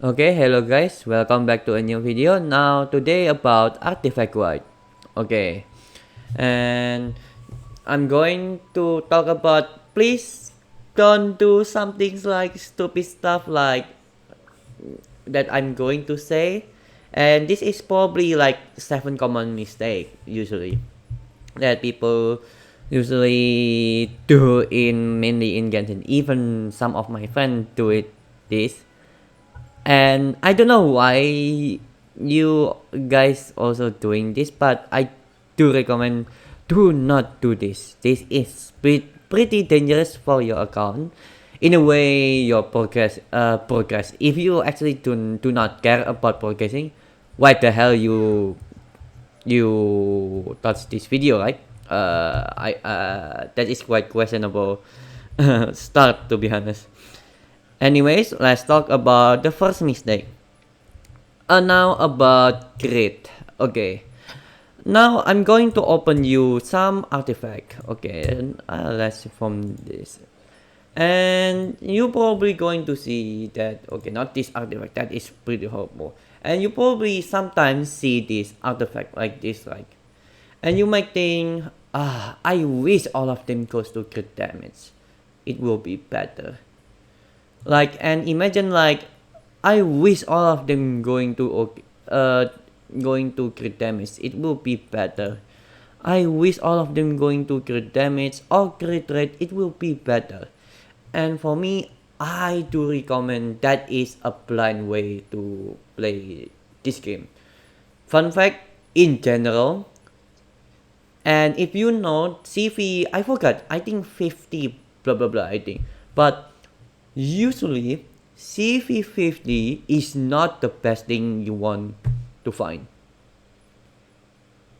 Okay, hello guys, welcome back to a new video. Now today about artifact white. Okay, and I'm going to talk about please don't do some things like stupid stuff like that I'm going to say. And this is probably like 7 common mistake usually that people usually do in mainly in Genshin. Even some of my friends do it this. And I don't know why you guys also doing this, but I do recommend do not do this. This is pretty dangerous for your account. In a way, your progress. If you actually do not care about progressing, why the hell you touch this video, right? I That is quite questionable start, to be honest. Anyways, let's talk about the first mistake. Now about grid. Okay. Now I'm going to open you some artifact. Okay, and let's from this. And you probably going to see that, okay, not this artifact, that is pretty horrible. And you probably sometimes see this artifact like this, like, and you might think, I wish all of them goes to crit damage. It will be better. Like, and imagine like I wish all of them going to crit damage. It will be better. I wish all of them going to crit damage or crit rate. It will be better. And for me, I do recommend that is a blind way to play this game. Fun fact, in general, and if you know CV, I forgot. I think 50 blah blah blah. I think, but usually, CV50 is not the best thing you want to find.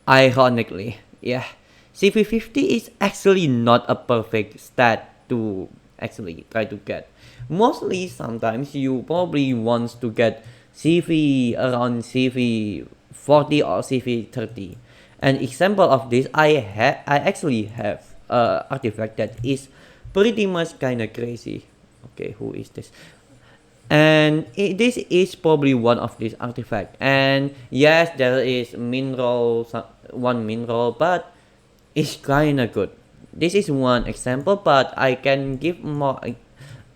Ironically, yeah. CV50 is actually not a perfect stat to actually try to get. Mostly, sometimes you probably want to get CV around CV40 or CV30. An example of this, I actually have artifact that is pretty much kind of crazy. Okay, who is this? And this is probably one of these artifacts. And yes, there is one mineral, but it's kinda good. This is one example, but I can give more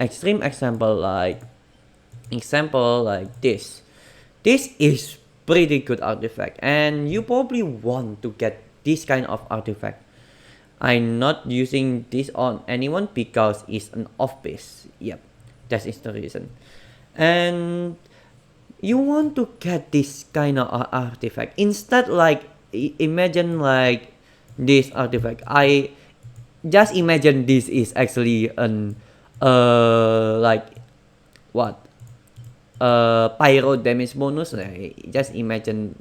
extreme example like this. This is pretty good artifact, and you probably want to get this kind of artifact. I'm not using this on anyone because it's an off base. Yep, that is the reason. And you want to get this kind of artifact instead, like imagine like this artifact. I just imagine this is actually an like what pyro damage bonus. Just imagine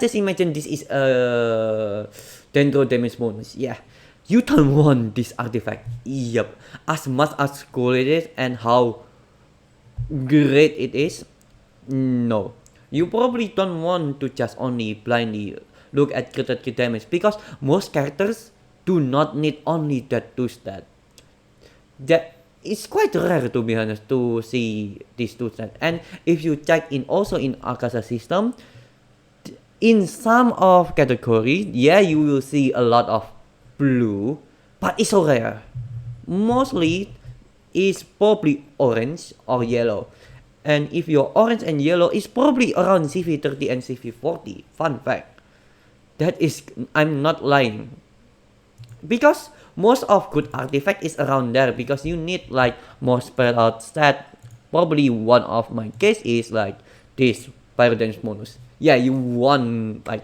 this is a dendro damage bonus. Yeah, you don't want this artifact. Yep, as much as cool it is and how great it is. No, you probably don't want to just only blindly look at crit damage because most characters do not need only that two stat. That it's quite rare, to be honest, to see these two stats. And if you check in also in Akasha system, in some of category, yeah, you will see a lot of blue, but it's so rare. Mostly is probably orange or yellow. And if you're orange and yellow, it's probably around CV30 and CV40. Fun fact. That is, I'm not lying. Because most of good artifact is around there because you need like more spread out stat. Probably one of my case is like this pyro damage bonus. Yeah, you want like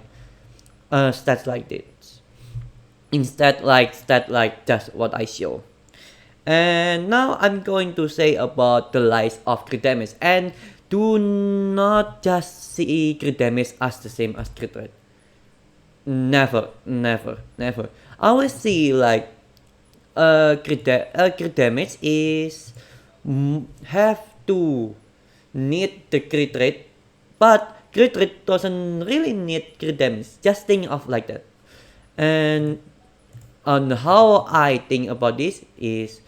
stats like this. Instead like just what I show. And now I'm going to say about the lies of crit damage. And do not just see crit damage as the same as crit rate. Never, never, never. I always see like crit damage is have to need the crit rate, but crit rate doesn't really need crit damage. Just think of like that. And on how I think about this is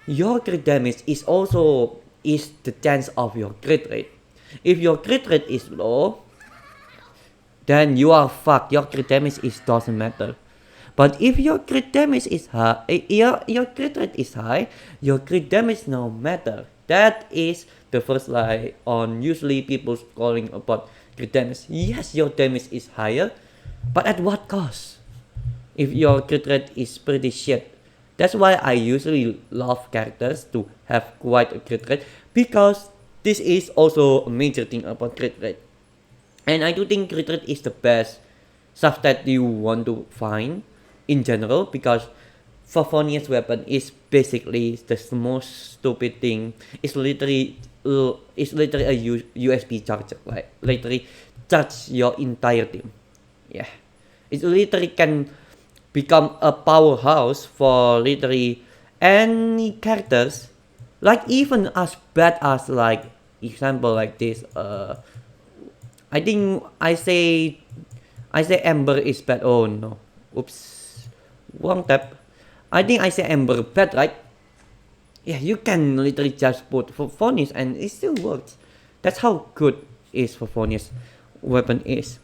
your crit damage is also is the chance of your crit rate. If your crit rate is low, then you are fucked. Your crit damage doesn't matter. But if your crit damage is high, your crit rate is high, your crit damage no matter. That is the first lie on usually people calling about crit damage. Yes, your damage is higher, but at what cost? If your crit rate is pretty shit. That's why I usually love characters to have quite a crit rate, because this is also a major thing about crit rate. And I do think crit rate is the best stuff that you want to find in general, because Favonius weapon is basically the most stupid thing. It's literally a USB charger, like literally charge your entire team. Yeah, it literally can become a powerhouse for literally any characters, like even as bad as, like, example like this. I think I say Ember is bad. Oh no, oops. Wrong tap. I think I say Ember bad, right? Yeah, you can literally just put Favonius and it still works. That's how good is Favonius weapon is.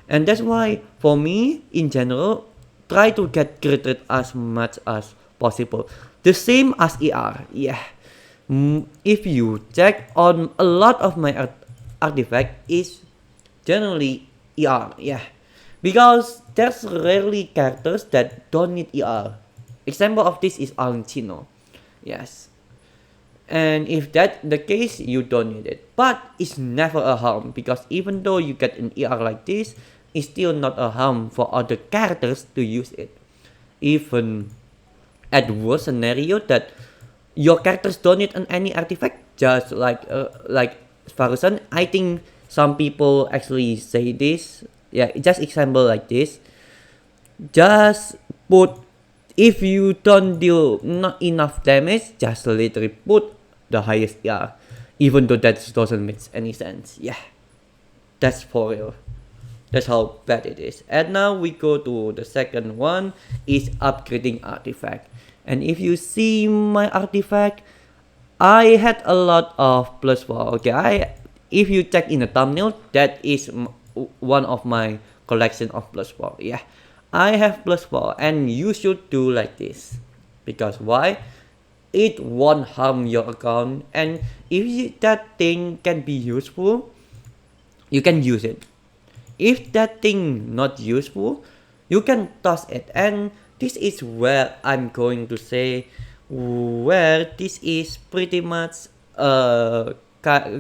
And that's why, for me, in general, try to get crit rate as much as possible. The same as ER, yeah. If you check on a lot of my artifact is generally ER, yeah. Because there's rarely characters that don't need ER. Example of this is Alentino. Yes. And if that's the case, you don't need it. But it's never a harm, because even though you get an ER like this, it's still not a harm for other characters to use it. Even at worst scenario that your characters don't need any artifact, just like Farusan, I think some people actually say this. Yeah, just example like this. Just put, if you don't deal not enough damage, just literally put the highest ER, even though that doesn't make any sense. Yeah, that's for real. That's how bad it is. And now we go to the second one, is upgrading artifact. And if you see my artifact, I had a lot of +4. Okay, if you check in the thumbnail, that is one of my collection of +4. Yeah, I have +4, and you should do like this, because why? It won't harm your account, and if that thing can be useful, you can use it. If that thing not useful, you can toss it. And this is where I'm going to say, where this is pretty much common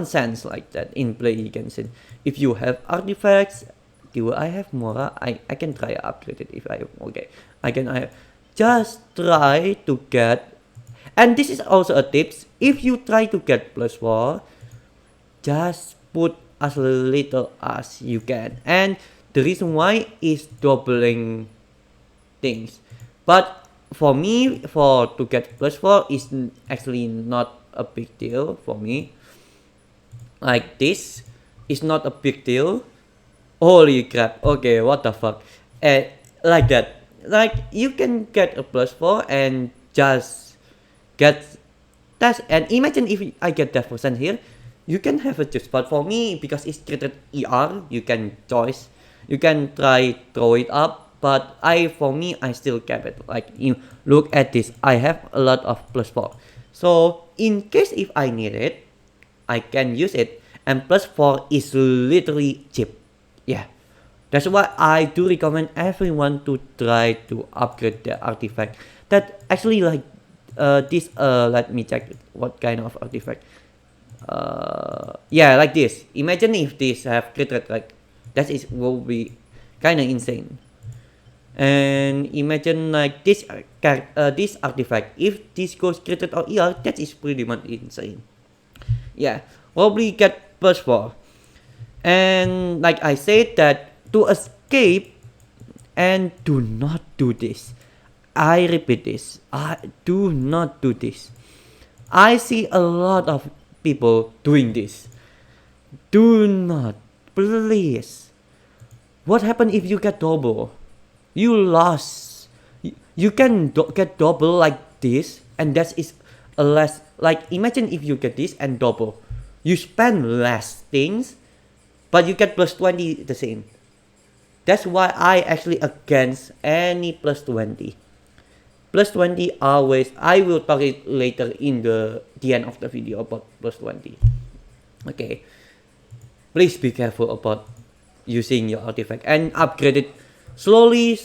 sense like that in play Genshin. If you have artifacts, do I have Mora? I can try upgrade it if I okay. I just try to get, and this is also a tips. If you try to get +4, just put as little as you can. And the reason why is doubling things. But for me, to get +4 is actually not a big deal for me. Like this is not a big deal. Holy crap, okay, what the fuck. Like that. Like, you can get a +4 and just get that. And imagine if I get that % here, you can have a choice. But for me, because it's treated ER, you can choice. You can try throw it up. But for me, I still kept it. Like, you look at this, I have a lot of +4. So in case if I need it, I can use it. And +4 is literally cheap. Yeah, that's why I do recommend everyone to try to upgrade their artifact. That actually, like this. Let me check what kind of artifact. Yeah, like this. Imagine if this have crit rate, like that will be kind of insane. And imagine like this this artifact. If this goes crit rate or ER, that is pretty much insane. Yeah, probably get +4. And like I said, that to escape, and do not do this. I repeat this. Do not do this. I see a lot of people doing this. Do not, please. What happens if you get double? You lost. You can get double like this, and that is a less like imagine if you get this and double, you spend less things, but you get plus 20 the same. That's why I actually against any plus 20. Plus 20 always, I will talk it later in the end of the video about plus 20. Okay, please be careful about using your artifact and upgrade it slowly.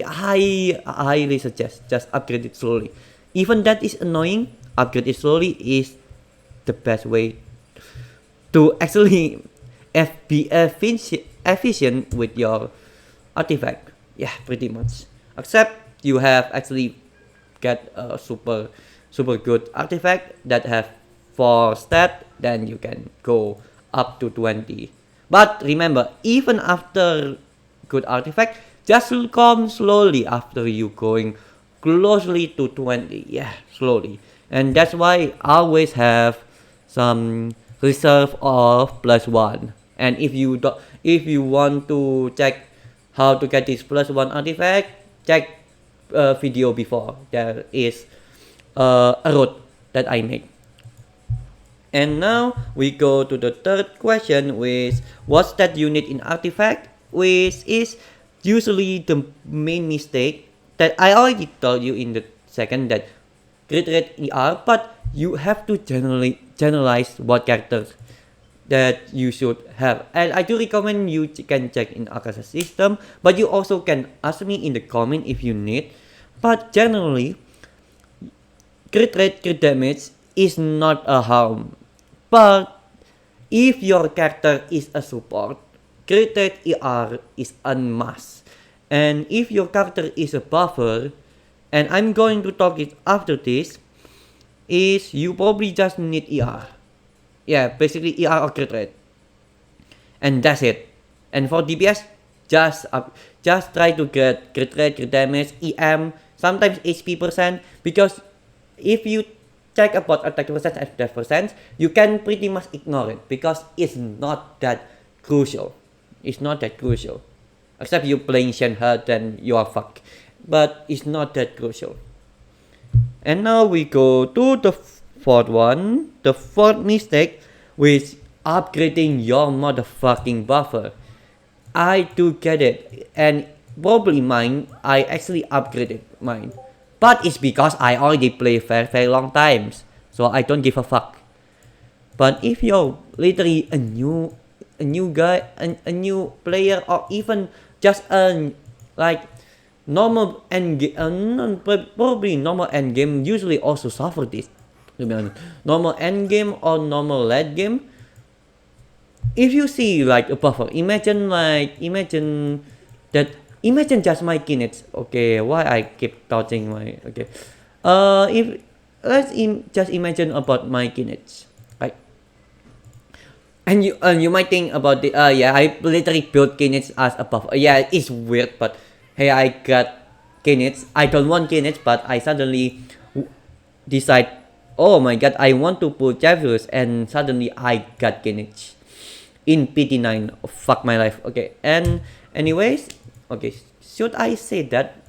I highly suggest just upgrade it slowly. Even that is annoying, upgrade it slowly is the best way to actually be efficient with your artifact. Yeah, pretty much. Except you have actually get a super good artifact that have 4 stat, then you can go up to 20. But remember, even after good artifact, just come slowly after you going closely to 20. Yeah, slowly. And that's why I always have some reserve of +1. And if you want to check how to get this +1 artifact, check video before. There is a road that I make. And now we go to the third question, which what's that you need in artifact, which is usually the main mistake that I already told you in the second, that crit rate ER, but you have to generalize what characters that you should have. And I do recommend you can check in Akasha System, but you also can ask me in the comment if you need. But generally, crit rate, crit damage is not a harm. But if your character is a support, crit rate ER is a must. And if your character is a buffer, and I'm going to talk it after this, is you probably just need ER. Yeah, basically ER or crit rate. And that's it. And for DPS, just try to get crit rate, crit damage, EM, sometimes HP %, because if you check about attack percent and death percent, you can pretty much ignore it because it's not that crucial. It's not that crucial. Except you playing Shenhe, then you are fucked. But it's not that crucial. And now we go to the fourth one. The fourth mistake, which upgrading your motherfucking buffer. I do get it. And probably mine, I actually upgraded mine. But it's because I already play very long times, so I don't give a fuck. But if you're literally a new guy, a new player, or even just a normal end game, probably normal end game usually also suffer this. To be honest, normal end game or normal late game. If you see like a buffer, imagine just my kinetics. Okay, why I keep touching my, okay. If let's just imagine about my kinetics, right? And you might think about the yeah, I literally built kinetics as a buffer. Yeah, it's weird, but hey, I got kinetics. I don't want kinetics, but I suddenly decide, oh my god, I want to put Javirus, and suddenly I got kinetics in PT9. Oh, fuck my life. Okay, and anyways. Okay, should I say that?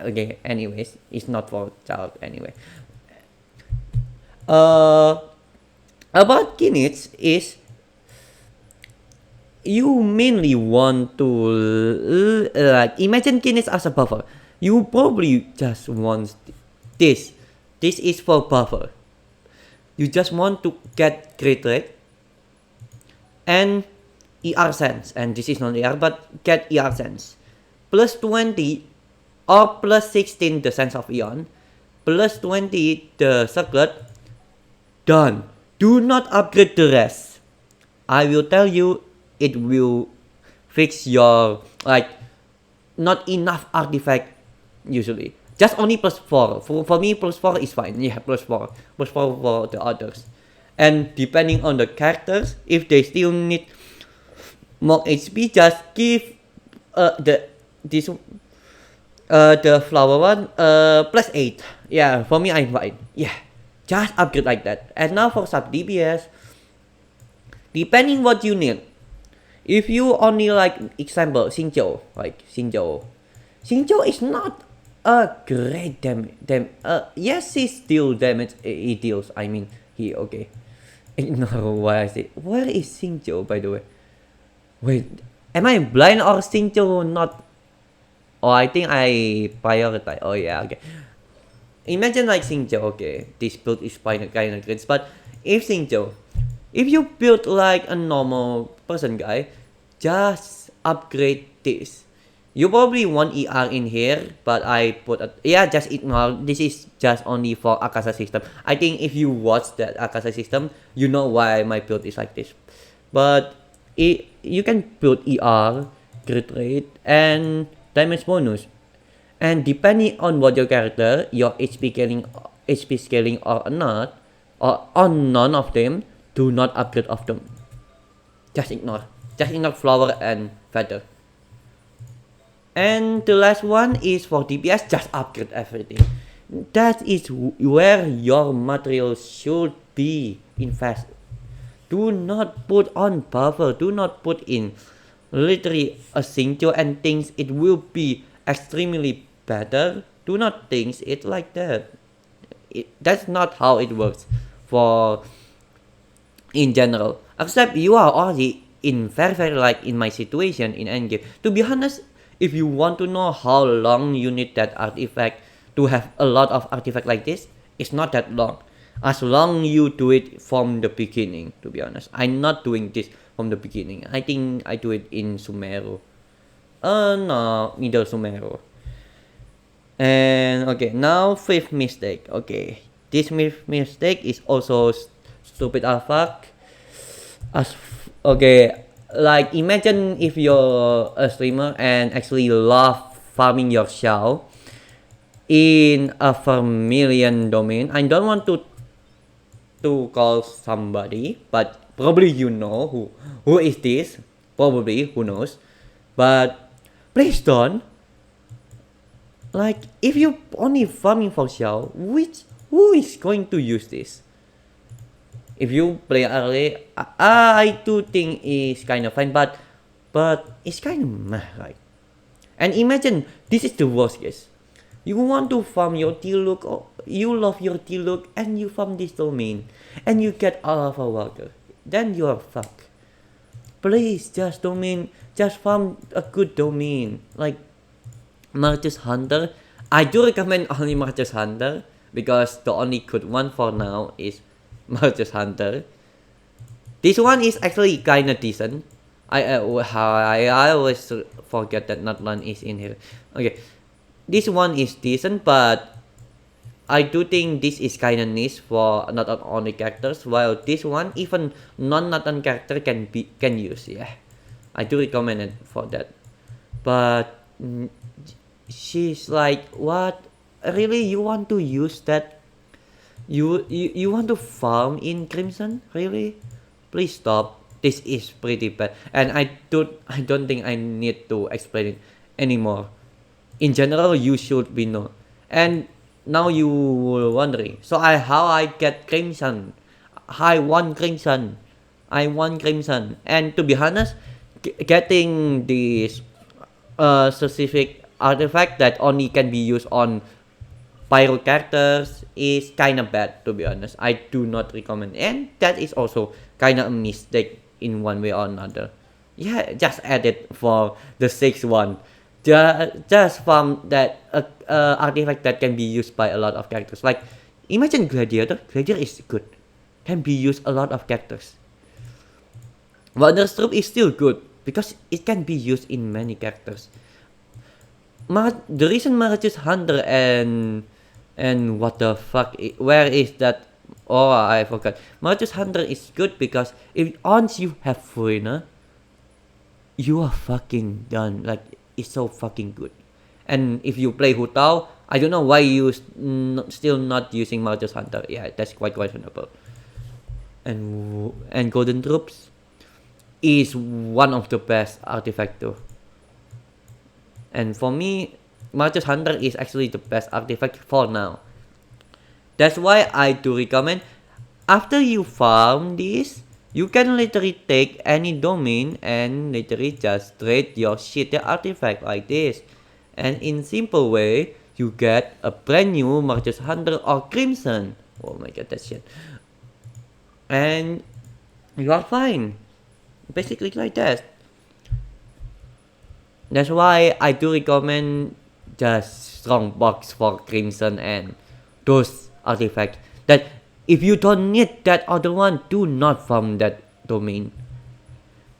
Okay, anyways, it's not for child anyway. About kinetics is you mainly want to imagine kinetics as a buffer. You probably just want this. This is for buffer. You just want to get crit rate and ER sense, and this is not ER, but get ER sense. Plus 20 or plus 16 the sense of Eon, plus 20 the circlet, done. Do not upgrade the rest. I will tell you, it will fix your not enough artifact usually. Just only plus 4. For me, plus 4 is fine. Yeah, plus 4 for the others. And depending on the characters, if they still need more HP, just give the flower one plus 8. Yeah, for me I'm fine. Yeah, just upgrade like that. And now for sub DPS, depending what you need. If you only like example Xingqiu, Xingqiu is not great yes, it's still damage it deals. I mean, he okay. Ignore why I say. Where is Xingqiu, by the way? Wait, am I blind or Xingqiu not? Oh, I think I prioritize. Oh yeah, okay. Imagine like Xingqiu, okay, this build is kind of great, but if Xingqiu, if you build like a normal person guy, just upgrade this. You probably want ER in here, but I put a, yeah, just ignore. This is just only for Akasha system. I think if you watch that Akasha system, you know why my build is like this. But you can build ER, crit rate, and damage bonus. And depending on what your character, your HP scaling or not, or on none of them, do not upgrade of them. Just ignore. Just ignore flower and feather. And the last one is for DPS, just upgrade everything. That is where your material should be invested. Do not put on buffer, do not put in literally a single and things it will be extremely better. Do not think it like that. That's not how it works for in general. Except you are already in very like in my situation in endgame. To be honest, if you want to know how long you need that artifact to have a lot of artifact like this, it's not that long. As long you do it from the beginning, to be honest. I'm not doing this from the beginning. I think I do it in Sumeru. No, middle Sumeru. And okay, now fifth mistake. Okay, this fifth mistake is also stupid as fuck. Okay, like imagine if you're a streamer and actually love farming your shell in a Vermilion domain. I don't want to call somebody, but probably you know who is this. Probably who knows, but please don't. Like if you only farming for shell, who is going to use this? If you play early, I do think it's kind of fine, but it's kind of meh, right? And imagine this is the worst case. You want to farm your T-Look, or you love your T-Look, and you farm this domain, and you get Alpha Walker. Then you are fucked. Please, just farm a good domain, like Marchus Hunter. I do recommend only Marchus Hunter, because the only good one for now is Marchus Hunter. This one is actually kinda decent. I always forget that not one is in here. Okay, this one is decent, but I do think this is kinda niche for not only characters. While this one, even non-Nathan character can use. Yeah, I do recommend it for that. But she's like, what? Really, you want to use that? You want to farm in Crimson? Really? Please stop. This is pretty bad, and I don't think I need to explain it anymore. In general, you should be known. And now you were wondering, so how I get Crimson? I want Crimson. And to be honest, getting this specific artifact that only can be used on pyro characters is kind of bad, to be honest. I do not recommend, and that is also kind of a mistake in one way or another. Yeah, just add it for the sixth one. Just from that artifact that can be used by a lot of characters. Like imagine Gladiator. Gladiator is good, can be used a lot of characters. Wonderstrup is still good because it can be used in many characters. The reason Marchus Hunter and what the fuck? Where is that? Oh, I forgot. Marchus Hunter is good because if once you have Foreigner, you are fucking done. Like it's so fucking good. And if you play Hu Tao, I don't know why you still not using Marchus Hunter. Yeah, that's quite questionable. And Golden Troops is one of the best artifact too. And for me, Marchus Hunter is actually the best artifact for now. That's why I do recommend, after you farm this, you can literally take any domain and literally just trade your shitty artifact like this. And in simple way, you get a brand new Marcus Hunter or Crimson. Oh my god, that shit. And you are fine. Basically like that. That's why I do recommend just strong box for Crimson and those artifacts. That if you don't need that other one, do not farm that domain.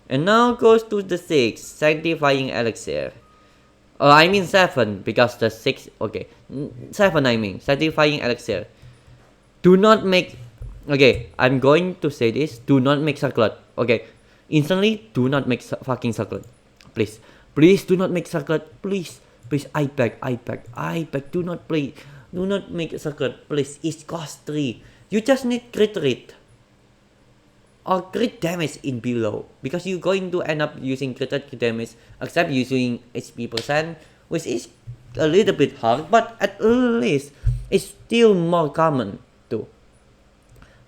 And now goes to the 6, Sanctifying Elixir. I mean 7, because the 6, okay. 7 I mean, Sanctifying Elixir. Do not make, okay, I'm going to say this, do not make circlet, okay. Instantly, do not make fucking circlet. Please. Please do not make circlet, please. Please, I beg, do not play. Do not make a circlet, please. It's cost 3. You just need crit rate. Or crit damage in below, because you're going to end up using crit damage except using HP percent, which is a little bit hard, but at least it's still more common too.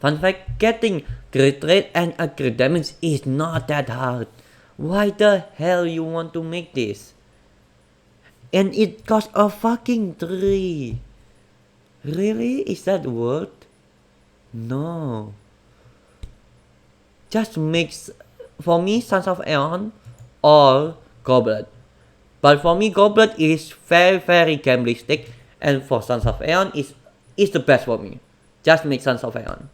Fun fact, getting crit rate and a crit damage is not that hard. Why the hell you want to make this? And it costs a fucking 3. Really? Is that worth? No. Just makes, for me, Sons of Aeon or Goblet. But for me, Goblet is very gamblistic, and for Sons of Aeon is the best for me. Just make Sons of Aeon.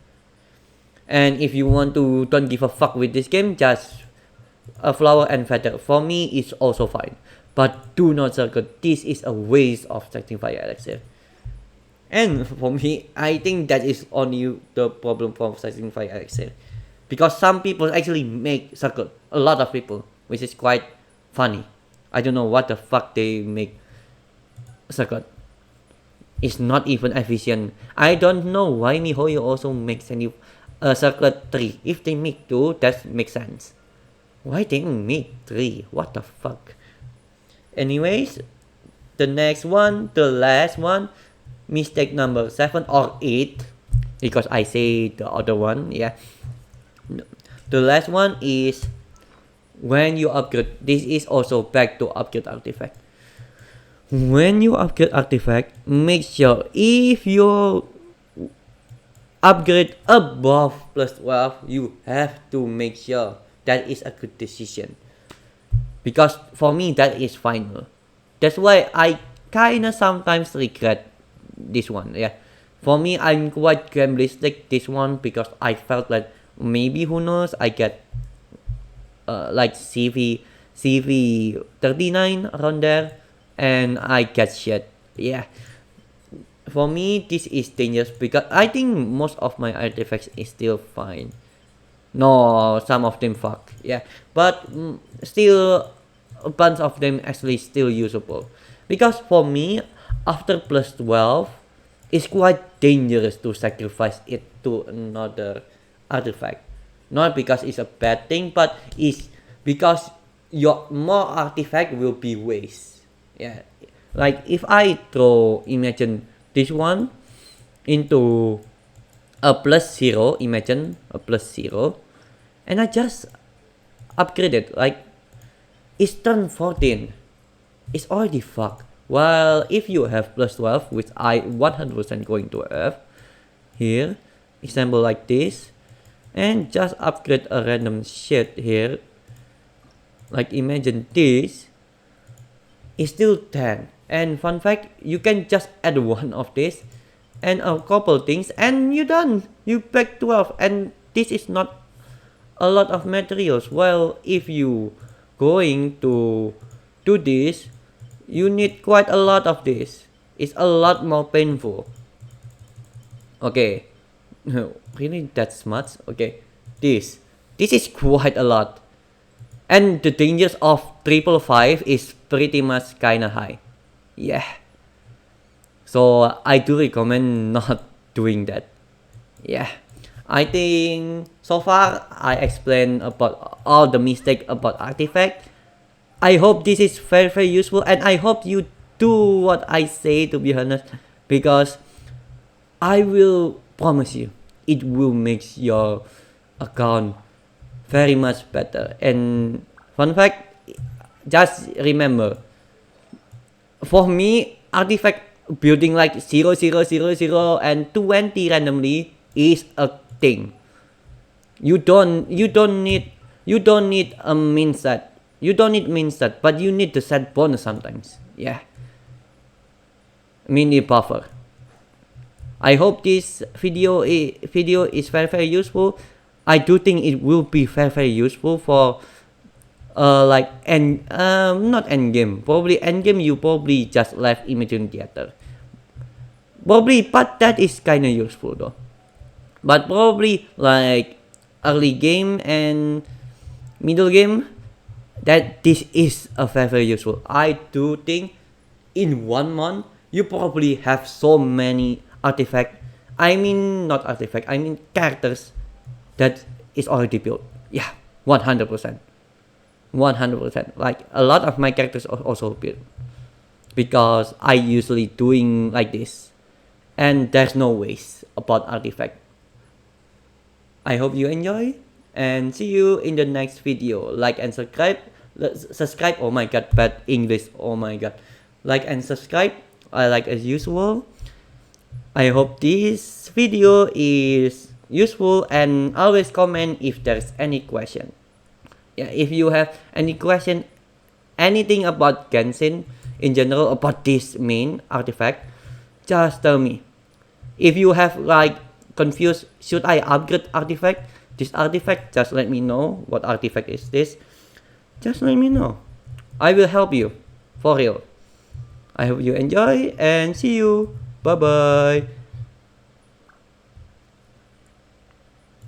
And if you want to don't give a fuck with this game, just a Flower and Feather. For me, it's also fine. But do not circle. This is a waste of Sanctifying Elixir. And for me, I think that is only the problem for Sanctifying Elixir. Because some people actually make circle, a lot of people, which is quite funny. I don't know what the fuck they make circle. It's not even efficient. I don't know why MiHoYo also makes a circle 3. If they make 2, that makes sense. Why they make 3? What the fuck? Anyways, the next one, the last one, mistake number 7 or 8, because I say the other one, yeah. The last one is when you upgrade. This is also back to upgrade artifact. When you upgrade artifact, make sure if you upgrade above plus 12, you have to make sure that is a good decision. Because for me, that is final. That's why I kinda sometimes regret this one. Yeah, for me, I'm quite gamblistic this one because I felt like maybe, who knows, I get like CV 39 around there, and I get shit. Yeah, for me this is dangerous because I think most of my artifacts is still fine. No, some of them fuck. Yeah, but still a bunch of them actually still usable. Because for me, after plus 12, it's quite dangerous to sacrifice it to another artifact. Not because it's a bad thing, but it's because your more artifact will be waste. Yeah, like if I throw, imagine this one into a plus 0, imagine a plus 0, and I just upgrade it, like it's turn 14, it's already fucked. While if you have plus 12, which I 100% going to have here, example like this, and just upgrade a random shit here, like imagine this is still 10. And fun fact, you can just add one of this and a couple things and you're done. You back 12, and this is not a lot of materials. Well, if you going to do this, you need quite a lot of this. It's a lot more painful. Okay. Really that much? Okay. This is quite a lot. And the dangers of 555 is pretty much kinda high. Yeah. So I do recommend not doing that. Yeah. I think so far I explained about all the mistakes about artifact. I hope this is very useful, and I hope you do what I say, to be honest, because I will promise you it will make your account very much better. And fun fact, just remember, for me, artifact building like 0, 0, 0, 0 and 20 randomly is a thing. You don't need a min set. You don't need min set, but you need to set bonus sometimes. Yeah. Mini buffer. I hope this video is very useful. I do think it will be very useful for like not end game. Probably end game you probably just left Imagine Theater. Probably, but that is kinda useful though. But probably like early game and middle game, that this is a very useful. I do think in 1 month you probably have so many artifact. I mean not artifact. I mean characters that is already built. Yeah, 100%. 100%. Like a lot of my characters are also built because I usually doing like this, and there's no waste about artifact. I hope you enjoy and see you in the next video. Like and subscribe. Subscribe. Oh my god, bad English. Oh my god. Like and subscribe. I like as usual. I hope this video is useful and always comment if there's any question. Yeah, if you have any question, anything about Genshin in general about this main artifact, just tell me. If you have like confused, should I upgrade artifact? This artifact, just let me know. What artifact is this? Just let me know. I will help you, for real. I hope you enjoy and see you. Bye bye.